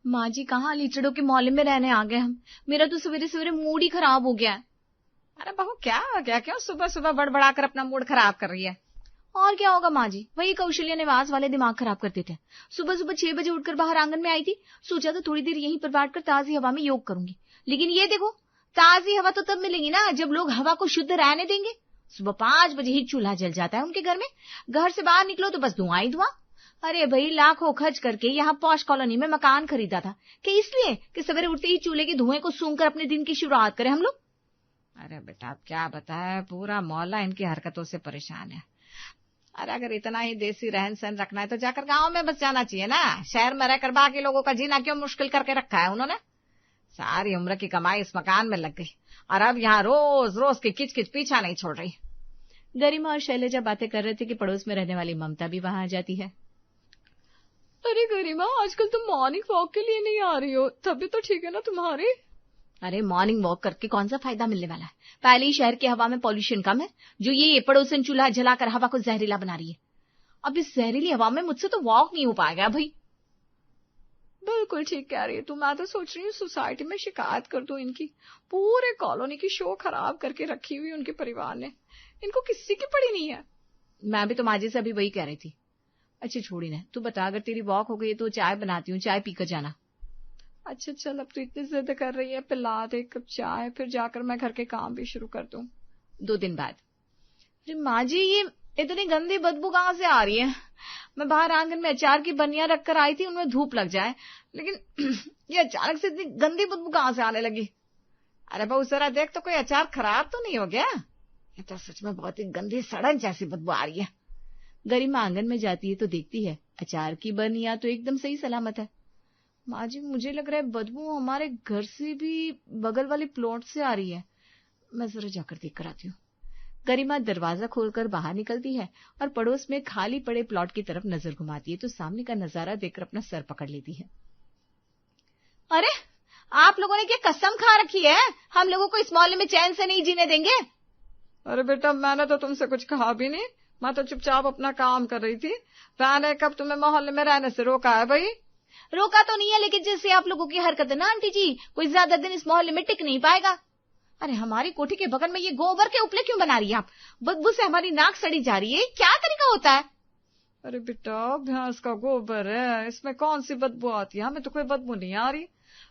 माँ जी कहाँ लीचड़ों के मोहल्ले में रहने आ गए हम। मेरा तो सवेरे सवेरे मूड ही खराब हो गया है। अरे बहू क्या हो गया, क्यों सुबह सुबह बड़बड़ा कर अपना मूड खराब कर रही है? और क्या होगा माँ जी, वही कौशल्या निवास वाले दिमाग खराब करते थे। सुबह सुबह 6 बजे उठकर बाहर आंगन में आई थी, सोचा तो थोड़ी देर यहीं पर बैठकर ताजी हवा में योग करूंगी। लेकिन ये देखो, ताजी हवा तो तब मिलेगी ना जब लोग हवा को शुद्ध रहने देंगे। सुबह 5 बजे ही चूल्हा जल जाता है उनके घर में। घर से बाहर निकलो तो बस धुआं ही धुआं। अरे भाई, लाखों खर्च करके यहाँ पॉश कॉलोनी में मकान खरीदा था कि इसलिए कि सवेरे उठते ही चूल्हे के धुएं को सूंघकर अपने दिन की शुरुआत करें हम लोग। अरे बेटा अब क्या बताए, पूरा मोहल्ला इनकी हरकतों से परेशान है। अरे अगर इतना ही देसी रहन सहन रखना है तो जाकर गांव में बस जाना चाहिए ना। शहर में रहकर बाकी लोगों का जीना क्यों मुश्किल करके रखा है उन्होंने। सारी उम्र की कमाई इस मकान में लग गई और अब यहाँ रोज रोज की किचकिच पीछा नहीं छोड़ रही। गरिमा और शैलजा बातें कर रहे थे कि पड़ोस में रहने वाली ममता भी वहां आ जाती है। अरे गरिमा, आजकल तुम मॉर्निंग वॉक के लिए नहीं आ रही हो, तभी तो ठीक है ना तुम्हारी। अरे मॉर्निंग वॉक करके कौन सा फायदा मिलने वाला है। पहले ही शहर की हवा में पॉल्यूशन कम है, जो ये पड़ोसन चूल्हा जलाकर हवा को जहरीला बना रही है। अब इस जहरीली हवा में मुझसे तो वॉक नहीं हो पाएगा भाई। बिल्कुल ठीक कह रही है तू। मैं तो सोच रही हूँ सोसाइटी में शिकायत कर दूं इनकी। पूरे कॉलोनी की शो खराब करके रखी हुई उनके परिवार ने, इनको किसी की पड़ी नहीं है। मैं भी तो माजी से अभी वही कह रही थी। अच्छा छोड़ी ना, तू बता, अगर तेरी वॉक हो गई तो चाय बनाती हूँ, चाय पीकर जाना। अच्छा चल, अब तो इतनी जिद कर रही है, पिला दे एक कप चाय, फिर जाकर मैं घर के काम भी शुरू कर दूं 2 दिन बाद। अरे माँ जी, ये इतनी गंदी बदबू कहाँ से आ रही है। मैं बाहर आंगन में अचार की बनिया रखकर आई थी, उनमें धूप लग जाए, लेकिन ये अचानक से इतनी गंदी बदबू कहाँ से आने लगी। अरे बहू जरा देख तो, कोई अचार खराब तो नहीं हो गया? ये तो सच में बहुत ही गंदी सड़न जैसी बदबू आ रही है। गरिमा आंगन में जाती है तो देखती है अचार की बनिया तो एकदम सही सलामत है। माँ जी, मुझे लग रहा है बदबू हमारे घर से भी बगल वाले प्लॉट से आ रही है। मैं जरा जाकर देख कर आती हूँ। गरिमा दरवाजा खोलकर बाहर निकलती है और पड़ोस में खाली पड़े प्लॉट की तरफ नजर घुमाती है तो सामने का नजारा देखकर अपना सर पकड़ लेती है। अरे आप लोगों ने क्या कसम खा रखी है, हम लोगों को इस मोहल्ले में चैन से नहीं जीने देंगे? अरे बेटा, मैंने तो तुमसे कुछ कहा भी नहीं, मैं तो चुपचाप अपना काम कर रही थी। मैंने कब तुम्हें मोहल्ले में रहने से रोका है भाई? रोका तो नहीं है, लेकिन जैसे आप लोगों की हरकत है ना आंटी जी, कोई ज्यादा दिन इस मोहल्ले में टिक नहीं पाएगा। अरे हमारी कोठी के बगल में ये गोबर के उपले क्यों बना रही है आप? बदबू से हमारी नाक सड़ी जा रही है, क्या तरीका होता है? अरे बेटा, भैंस का गोबर है, इसमें कौन सी बदबू आती है? हमें तो कोई बदबू नहीं आ रही।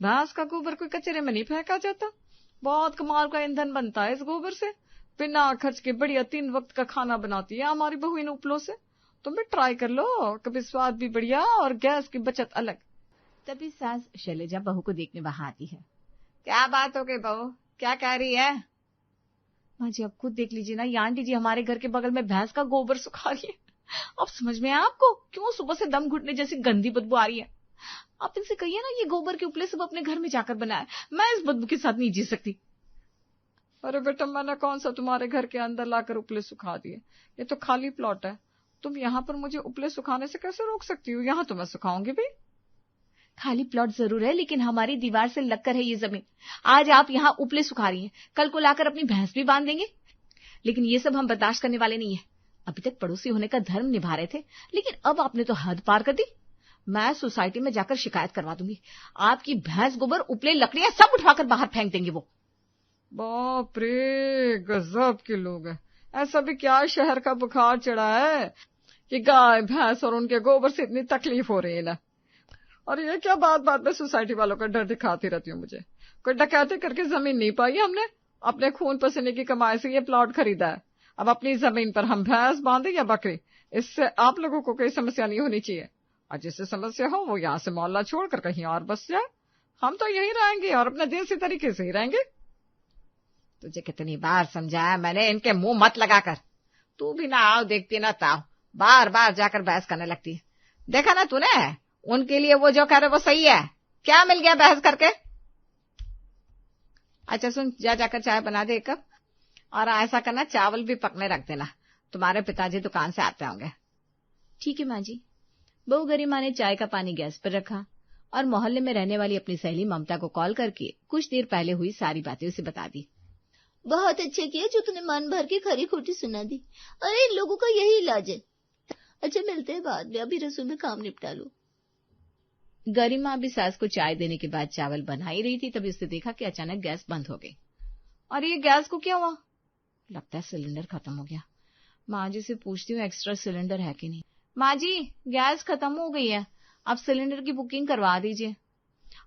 भैंस का गोबर कोई कचरे में नहीं फेंका जाता, बहुत कमाल का ईंधन बनता है इस गोबर से। बिना खर्च के बढ़िया 3 वक्त का खाना बनाती है हमारी बहू इन उपलों से। तुम भी ट्राई कर लो, कभी स्वाद भी बढ़िया और गैस की बचत अलग। तभी सास शैलजा बहू को देखने वहां आती है। क्या बात हो गई बहू, क्या कह रही है? माँ जी, आप खुद देख लीजिए ना, ये आंटी जी हमारे घर के बगल में भैंस का गोबर सुखा रही है। अब समझ में आया आपको क्यों सुबह से दम घुटने जैसी गंदी बदबू आ रही है? आप इनसे कहिए ना, ये गोबर के उपले सब अपने घर में जाकर बनाए, मैं इस बदबू के साथ नहीं जी सकती। अरे बेटा, मैंने कौन सा तुम्हारे घर के अंदर लाकर उपले सुखा दिए? ये तो खाली प्लॉट है, तुम यहाँ पर मुझे उपले सुखाने से कैसे रोक सकती हो? यहाँ तो मैं सुखाऊंगी भी। खाली प्लॉट जरूर है, लेकिन हमारी दीवार से लगकर है ये जमीन। आज आप यहाँ उपले सुखा रही हैं, कल को लाकर अपनी भैंस भी बांध देंगे, लेकिन ये सब हम बर्दाश्त करने वाले नहीं है। अभी तक पड़ोसी होने का धर्म निभा रहे थे, लेकिन अब आपने तो हद पार कर दी। मैं सोसाइटी में जाकर शिकायत करवा दूंगी। आपकी भैंस गोबर, उपले, लकड़ियां सब उठवाकर बाहर फेंक देंगे वो। बाप रे, गजब के लोग हैं। ऐसा भी क्या शहर का बुखार चढ़ा है कि गाय भैंस और उनके गोबर से इतनी तकलीफ हो रही है ना। और ये क्या बात बात में सोसाइटी वालों का डर दिखाती रहती हूँ मुझे। कोई डकैती करके जमीन नहीं पाई हमने, अपने खून पसीने की कमाई से ये प्लॉट खरीदा है। अब अपनी जमीन पर हम भैंस बांधे या बकरी, इससे आप लोगों को कोई समस्या नहीं होनी चाहिए। और जिससे समस्या हो वो यहाँ से मोहल्ला छोड़कर कहीं और बस जाए, हम तो यही रहेंगे और अपने देसी तरीके से ही रहेंगे। तुझे कितनी बार समझाया मैंने, इनके मुंह मत लगाकर। तू भी ना आओ देखती ना ताओ, बार बार जाकर बहस करने लगती है। देखा ना तूने, उनके लिए वो जो कह रहे वो सही है, क्या मिल गया बहस करके? अच्छा सुन, जा जाकर चाय बना दे 1 कप, और ऐसा करना चावल भी पकने रख देना, तुम्हारे पिताजी दुकान से आते होंगे। ठीक है माँ जी। बहू गरिमा ने चाय का पानी गैस पर रखा और मोहल्ले में रहने वाली अपनी सहेली ममता को कॉल करके कुछ देर पहले हुई सारी बातें उसे बता दी। बहुत अच्छा किया जो तूने मन भर के खरी खोटी सुना दी। अरे इन लोगों का यही इलाज है। अच्छा मिलते हैं बाद में, अभी रसोई में काम निपटा लो। गरिमा अभी सास को चाय देने के बाद चावल बना ही रही थी, तभी उसने देखा कि अचानक गैस बंद हो गई। और ये गैस को क्या हुआ? लगता है सिलेंडर खत्म हो गया। माँ जी से पूछती हूँ एक्स्ट्रा सिलेंडर है कि नहीं। माँ जी, गैस खत्म हो गई है, आप सिलेंडर की बुकिंग करवा दीजिए।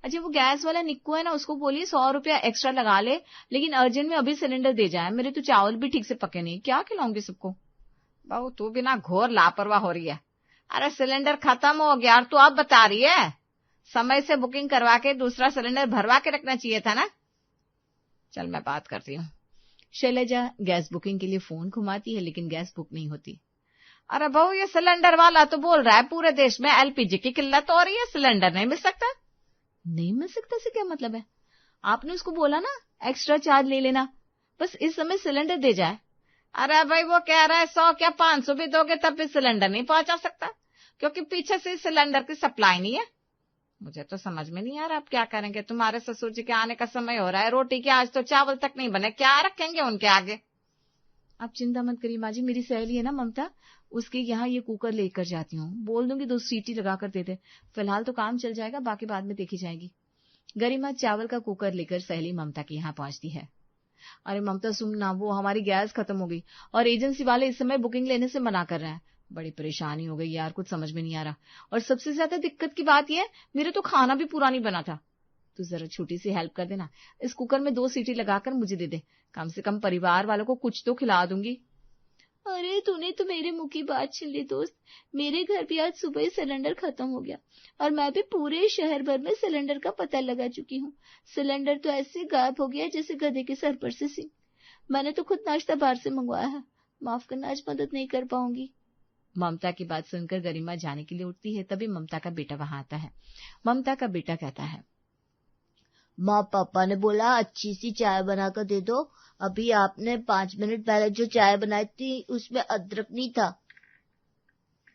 अच्छा, वो गैस वाला निक्कू है ना, उसको बोलिए 100 रुपया एक्स्ट्रा लगा ले, लेकिन अर्जेंट में अभी सिलेंडर दे जाए, मेरे तो चावल भी ठीक से पके नहीं, क्या खिलाऊंगी सबको। बहू तू भी ना घोर लापरवाह हो रही है। अरे सिलेंडर खत्म हो गया और तू अब बता रही है? समय से बुकिंग करवा के दूसरा सिलेंडर भरवा के रखना चाहिए था ना। चल मैं बात करती हूँ। शैलजा गैस बुकिंग के लिए फोन घुमाती है, लेकिन गैस बुक नहीं होती। अरे बहू, ये सिलेंडर वाला तो बोल रहा है पूरे देश में एलपीजी की किल्लत हो रही है, सिलेंडर नहीं मिल सकता। नहीं मिल सकता से क्या मतलब है? आपने उसको बोला ना एक्स्ट्रा चार्ज ले लेना, बस इस समय सिलेंडर दे जाए। अरे भाई, वो कह रहा है 100 क्या 500 भी दोगे तब भी सिलेंडर नहीं पहुंचा सकता, क्योंकि पीछे से सिलेंडर की सप्लाई नहीं है। मुझे तो समझ में नहीं आ रहा आप क्या करेंगे। तुम्हारे ससुर जी के आने का समय हो रहा है, रोटी के आज तो चावल तक नहीं बने, क्या रखेंगे उनके आगे। आप चिंता मत करिए माँ जी, मेरी सहेली है ना ममता, उसके यहाँ ये कुकर लेकर जाती हूँ, बोल दूंगी 2 सीटी लगा कर दे दे, फिलहाल तो काम चल जाएगा, बाकी बाद में देखी जाएगी। गरिमा चावल का कुकर लेकर सहेली ममता के यहाँ पहुंचती है। अरे ममता सुनना, वो हमारी गैस खत्म हो गई और एजेंसी वाले इस समय बुकिंग लेने से मना कर रहे हैं। बड़ी परेशानी हो गई यार, कुछ समझ में नहीं आ रहा, और सबसे ज्यादा दिक्कत की बात यह है मेरे तो खाना भी पूरा नहीं बना था। तू जरा छोटी सी हेल्प कर देना, इस कुकर में 2 सीटी लगाकर मुझे दे दे, कम से कम परिवार वालों को कुछ तो खिला दूंगी। अरे तूने तो मेरे मुंह की बात छीन ली दोस्त। मेरे घर भी आज सुबह ही सिलेंडर खत्म हो गया और मैं भी पूरे शहर भर में सिलेंडर का पता लगा चुकी हूँ। सिलेंडर तो ऐसे गायब हो गया जैसे गधे के सर पर से सींग। मैंने तो खुद नाश्ता बाहर से मंगवाया है, माफ करना, आज मदद नहीं कर पाऊंगी। ममता की बात सुनकर गरिमा जाने के लिए उठती है, तभी ममता का बेटा वहां आता है। ममता का बेटा कहता है, माँ पापा ने बोला अच्छी सी चाय बनाकर दे दो, अभी आपने 5 मिनट पहले जो चाय बनाई थी उसमें अदरक नहीं था।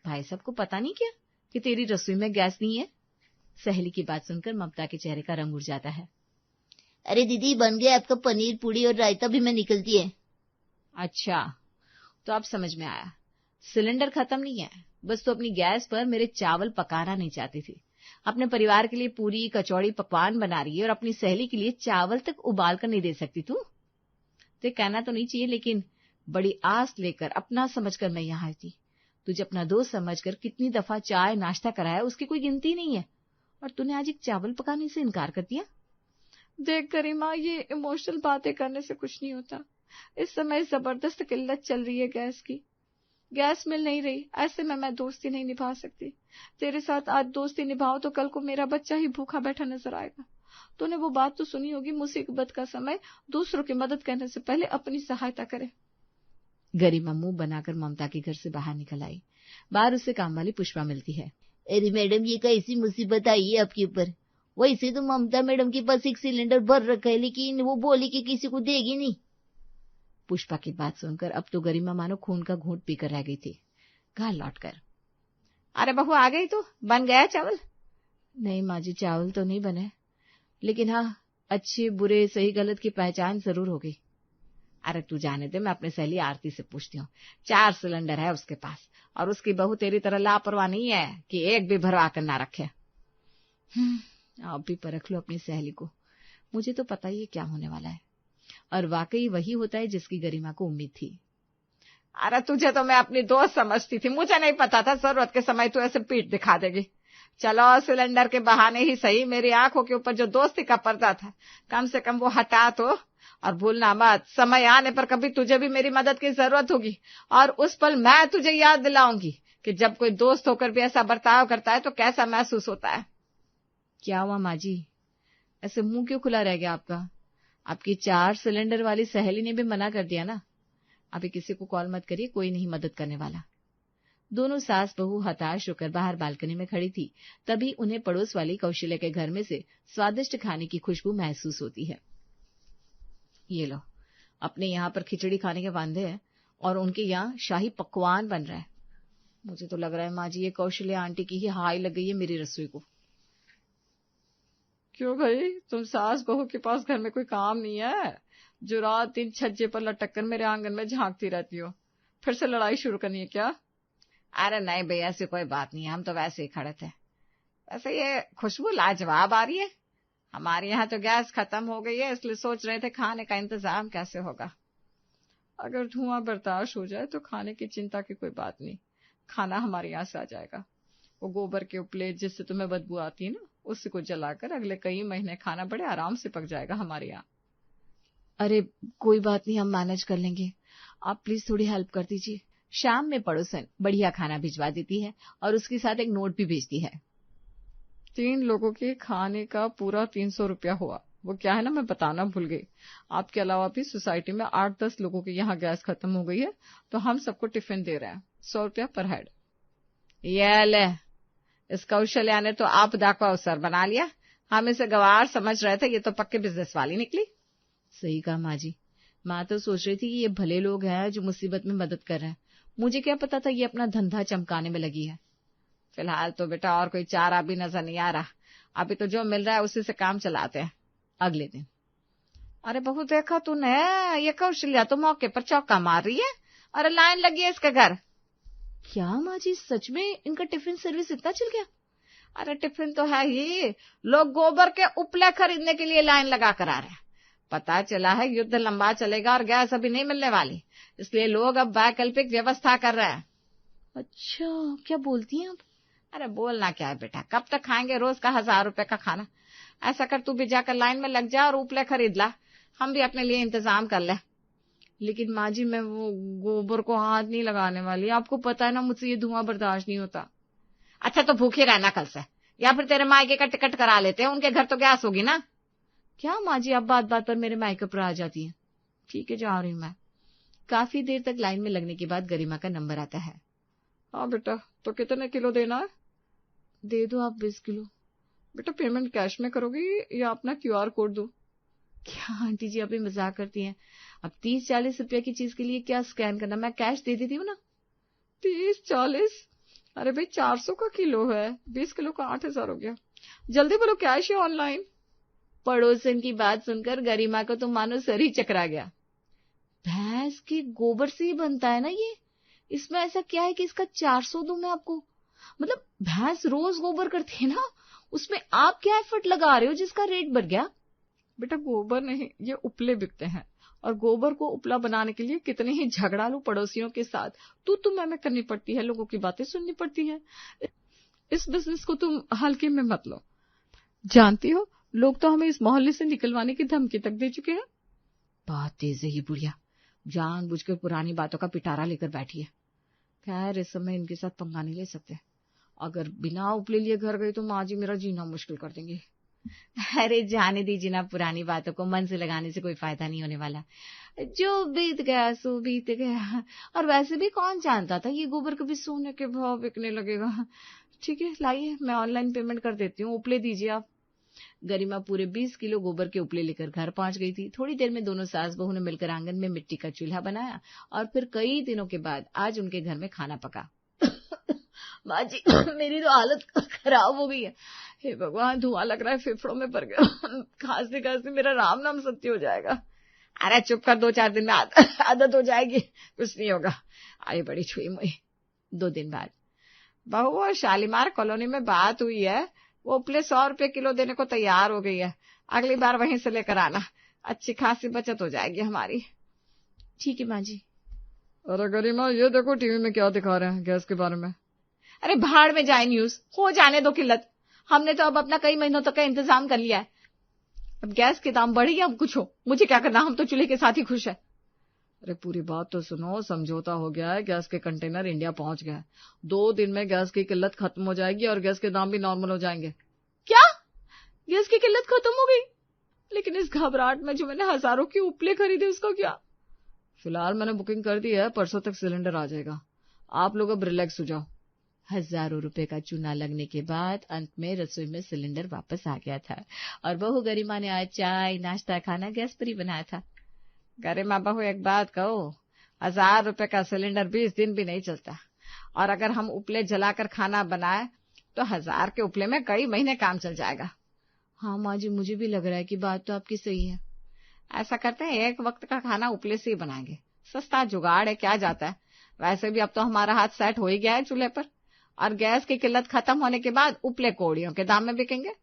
भाई साहब को पता नहीं क्या कि तेरी रसोई में गैस नहीं है? सहेली की बात सुनकर ममता के चेहरे का रंग उड़ जाता है। अरे दीदी, बन गया आपका पनीर पूड़ी और रायता भी मैं निकलती है। अच्छा, तो अब समझ में आया, सिलेंडर खत्म नहीं है, बस तो अपनी गैस पर मेरे चावल पकाना नहीं चाहती थी। अपने परिवार के लिए पूरी कचौड़ी पकवान बना रही है और अपनी सहेली के लिए चावल तक उबाल कर नहीं दे सकती तू। तो कहना तो नहीं चाहिए, लेकिन बड़ी आस लेकर अपना समझकर मैं यहाँ आई थी। तुझे अपना दोस्त समझकर कितनी दफा चाय नाश्ता कराया, उसकी कोई गिनती नहीं है, और तूने आज एक चावल पकाने से इनकार कर दिया। देख गरिमा, ये इमोशनल बातें करने से कुछ नहीं होता। इस समय जबरदस्त किल्लत चल रही है गैस की, गैस मिल नहीं रही, ऐसे में मैं दोस्ती नहीं निभा सकती। तेरे साथ आज दोस्ती निभाओ तो कल को मेरा बच्चा ही भूखा बैठा नजर आएगा। तूने वो बात तो सुनी होगी, मुसीबत का समय दूसरों की मदद करने से पहले अपनी सहायता करे। गरिमा मुंह बनाकर ममता के घर से बाहर निकल आई। बाहर उससे काम वाली पुष्पा मिलती है। अरे मैडम, ये कैसी मुसीबत आई है आपके ऊपर? वैसे तो ममता मैडम के पास एक सिलेंडर भर रखा है, लेकिन वो बोली कि किसी को देगी नहीं। पुष्पा की बात सुनकर अब तो गरिमा मानो खून का घूंट पीकर रह गई थी। घर लौटकर, अरे बहू आ गई तू, बन गया चावल? नहीं माँ जी, चावल तो नहीं बने, लेकिन हाँ, अच्छे बुरे सही गलत की पहचान जरूर हो गई। अरे तू जाने दे, मैं अपनी सहेली आरती से पूछती हूँ। 4 सिलेंडर है उसके पास, और उसकी बहू तेरी तरह लापरवाह नहीं है कि एक भी भरवा कर ना रखे। आप भी परख लो अपनी सहेली को, मुझे तो पता ही है क्या होने वाला है, और वाकई वही होता है जिसकी गरिमा को उम्मीद थी। अरे तुझे तो मैं अपनी दोस्त समझती थी, मुझे नहीं पता था जरूरत के समय तू ऐसे पीठ दिखा देगी। चलो, सिलेंडर के बहाने ही सही मेरी आंखों के ऊपर जो दोस्ती का पर्दा था, कम से कम वो हटा तो। और भूलना मत, समय आने पर कभी तुझे भी मेरी मदद की जरूरत होगी, और उस पल मैं तुझे याद दिलाऊंगी कि जब कोई दोस्त होकर भी ऐसा बर्ताव करता है तो कैसा महसूस होता है। क्या हुआ माँ जी, ऐसे मुंह क्यों खुला रह गया आपका? आपकी 4 सिलेंडर वाली सहेली ने भी मना कर दिया ना। अभी किसी को कॉल मत करिए, कोई नहीं मदद करने वाला। दोनों सास बहू हताश होकर बाहर बालकनी में खड़ी थी, तभी उन्हें पड़ोस वाली कौशल्या के घर में से स्वादिष्ट खाने की खुशबू महसूस होती है। ये लो, अपने यहाँ पर खिचड़ी खाने के वांदे हैं और उनके यहाँ शाही पकवान बन रहा है। मुझे तो लग रहा है माँ जी, ये कौशल्या आंटी की ही हाय लग गई है मेरी रसोई को। क्यों भाई, तुम सास बहू के पास घर में कोई काम नहीं है जो रात दिन छज्जे पर लटक कर मेरे आंगन में झांकती रहती हो? फिर से लड़ाई शुरू करनी है क्या? अरे नहीं भैया, ऐसी कोई बात नहीं है, हम तो वैसे ही खड़े थे। वैसे ये खुशबू लाजवाब आ रही है। हमारे यहाँ तो गैस खत्म हो गई है, इसलिए सोच रहे थे खाने का इंतजाम कैसे होगा। अगर धुआं बर्दाश्त हो जाए तो खाने की चिंता की कोई बात नहीं, खाना हमारे यहाँ से आ जाएगा। वो गोबर के उपले जिससे तुम्हें बदबू आती है ना, उसी को जलाकर अगले कई महीने खाना बड़े आराम से पक जाएगा हमारे यहाँ। अरे कोई बात नहीं, हम मैनेज कर लेंगे। आप प्लीज थोड़ी हेल्प कर दीजिए। शाम में पड़ोसन बढ़िया खाना भिजवा देती है और उसके साथ एक नोट भी भेजती है। 3 लोगों के खाने का पूरा 300 रुपया हुआ। वो क्या है ना, मैं बताना भूल गई, आपके अलावा भी सोसाइटी में 8-10 लोगों के यहाँ गैस खत्म हो गई है, तो हम सबको टिफिन दे रहे हैं, 100 रुपया पर हेड। ये ले, इस कौशल्या ने तो आपदा का अवसर बना लिया। हम इसे गवार समझ रहे थे, ये तो पक्के बिजनेस वाली निकली। सही कहा माँ जी। माँ तो सोच रही थी कि ये भले लोग हैं जो मुसीबत में मदद कर रहे हैं, मुझे क्या पता था ये अपना धंधा चमकाने में लगी है। फिलहाल तो बेटा और कोई चारा भी नजर नहीं आ रहा, अभी तो जो मिल रहा है उसी से काम चलाते हैं। अगले दिन, अरे बहू देखा तूने, ये कौशल्या तो मौके पर चौका मार रही है। अरे लाइन लगी है इसके घर। क्या माँ जी, सच में इनका टिफिन सर्विस इतना चल गया? अरे टिफिन तो है ही, लोग गोबर के उपले खरीदने के लिए लाइन लगा कर आ रहे हैं। पता चला है युद्ध लंबा चलेगा और गैस अभी नहीं मिलने वाली, इसलिए लोग अब वैकल्पिक व्यवस्था कर रहे हैं। अच्छा, क्या बोलती हैं आप? अरे बोलना क्या है बेटा, कब तक खाएंगे रोज का 1000 रुपए का खाना। ऐसा कर, तू भी जाकर लाइन में लग जा और उपले खरीद ला, हम भी अपने लिए इंतजाम कर ले। लेकिन माँ जी, मैं वो गोबर को हाथ नहीं लगाने वाली, आपको पता है ना मुझसे ये धुआं बर्दाश्त नहीं होता। अच्छा तो भूखी रहना कल से, या फिर तेरे मायके का टिकट करा लेते हैं, उनके घर तो गैस होगी ना। क्या माँ जी, आप बात बात पर मेरे मायके पर आ जाती हैं। ठीक है, जा रही हूँ मैं। काफी देर तक लाइन में लगने के बाद गरिमा का नंबर आता है। हाँ बेटा, तो कितने किलो देना है? दे दो आप 20 किलो। बेटा पेमेंट कैश में करोगी या अपना QR कोड दो? क्या आंटी जी, अभी मजाक करती हैं? अब 30-40 रुपया की चीज के लिए क्या स्कैन करना, मैं कैश दे देती हूँ ना। 30-40? अरे भाई 400 का किलो है, 20 किलो का 8000 हो गया। जल्दी बोलो, कैश या ऑनलाइन? पड़ोसन की बात सुनकर गरिमा को तो मानो सर ही चकरा गया। भैंस के गोबर से ही बनता है ना ये, इसमें ऐसा क्या है कि इसका 400 दूं मैं आपको? मतलब भैंस रोज गोबर करती है ना, उसमें आप क्या एफर्ट लगा रहे हो जिसका रेट बढ़ गया? बेटा गोबर नहीं, ये उपले बिकते हैं, और गोबर को उपला बनाने के लिए कितने ही झगड़ालू पड़ोसियों के साथ तू मैं करनी पड़ती है, लोगों की बातें सुननी पड़ती है। इस बिजनेस को तुम हल्के में मत लो। जानती हो, लोग तो हमें इस मोहल्ले से निकलवाने की धमकी तक दे चुके हैं। बहुत तेज है ये बुढ़िया, जानबूझकर पुरानी बातों का पिटारा लेकर बैठी है। खैर, इस समय इनके साथ पंगा नहीं ले सकते। अगर बिना उपले लिए घर गई तो माँ जी मेरा जीना मुश्किल कर देंगे। अरे जाने दीजिए ना, पुरानी बातों को मन से लगाने से कोई फायदा नहीं होने वाला। जो बीत गया सो बीत गया, और वैसे भी कौन जानता था ये गोबर कभी सोने के भाव बिकने लगेगा। ठीक है, लाइए, मैं ऑनलाइन पेमेंट कर देती हूँ, उपले दीजिए आप। गरिमा पूरे 20 किलो गोबर के उपले लेकर घर पहुंच गई थी। थोड़ी देर में दोनों सास बहू ने मिलकर आंगन में मिट्टी का चूल्हा बनाया और फिर कई दिनों के बाद आज उनके घर में खाना पका। माँ जी, मेरी तो हालत खराब हो गई है। हे भगवान, धुआं लग रहा है, फेफड़ों में भर गया। खांसते खांसते मेरा राम नाम सत्य हो जाएगा। अरे चुप कर, 2-4 दिन में आदत हो जाएगी, कुछ नहीं होगा। आई बड़ी छुई मुई। 2 दिन बाद बहू और शालीमार कॉलोनी में बात हुई है, वो उपले 100 रुपए किलो देने को तैयार हो गई है। अगली बार वहीं से लेकर आना, अच्छी खासी बचत हो जाएगी हमारी। ठीक है माँ जी। अरे गरिमा, ये देखो टीवी में क्या दिखा रहे हैं गैस के बारे में। अरे भाड़ में जाए न्यूज, हो जाने दो किल्लत। हमने तो अब अपना कई महीनों तक का इंतजाम कर लिया है। अब गैस के दाम बढ़े या अब कुछ हो, मुझे क्या करना, हम तो चूल्हे के साथ ही खुश है। अरे पूरी बात तो सुनो, समझौता हो गया है, गैस के कंटेनर इंडिया पहुंच गया है। 2 दिन में गैस की किल्लत खत्म हो जाएगी और गैस के दाम भी नॉर्मल हो जाएंगे। क्या? गैस की किल्लत खत्म हो गई? लेकिन इस घबराहट में जो मैंने हजारों की उपले खरीदे उसका क्या? फिलहाल मैंने बुकिंग कर दी है, परसों तक सिलेंडर आ जाएगा। आप लोग अब रिलैक्स हो जाओ। हजारों रुपए का चूना लगने के बाद अंत में रसोई में सिलेंडर वापस आ गया था और बहू गरिमा ने आज चाय नाश्ता खाना गैस पर ही बनाया था। गरिमा बहू, एक बात कहो, 1000 रुपए का सिलेंडर 20 दिन भी नहीं चलता, और अगर हम उपले जलाकर खाना बनाए तो 1000 के उपले में कई महीने काम चल जाएगा। हाँ माँ जी, मुझे भी लग रहा है कि बात तो आपकी सही है। ऐसा करते हैं, एक वक्त का खाना उपले से ही बनाएंगे, सस्ता जुगाड़ है, क्या जाता है। वैसे भी अब तो हमारा हाथ सेट हो ही गया है चूल्हे पर, और गैस की किल्लत खत्म होने के बाद उपले कोड़ियों के दाम में बिकेंगे।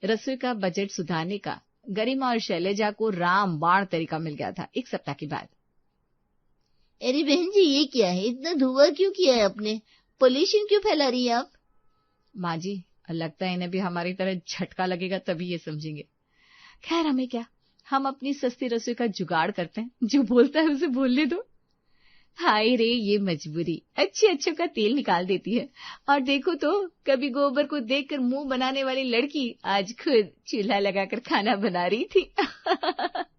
रसोई का बजट सुधारने का गरिमा और शैलजा को रामबाण तरीका मिल गया था। एक सप्ताह के बाद, अरे बहन जी, ये क्या है? इतना धुआं क्यों किया है आपने? पोल्यूशन क्यों फैला रही है आप? माँ जी, लगता है इन्हें भी हमारी तरह झटका लगेगा तभी ये समझेंगे। खैर, हमें क्या, हम अपनी सस्ती रसोई का जुगाड़ करते हैं। जो बोलता है उसे बोलने दो। हाय रे, ये मजबूरी अच्छे अच्छों का तेल निकाल देती है। और देखो तो, कभी गोबर को देखकर मुंह बनाने वाली लड़की आज खुद चूल्हा लगाकर खाना बना रही थी।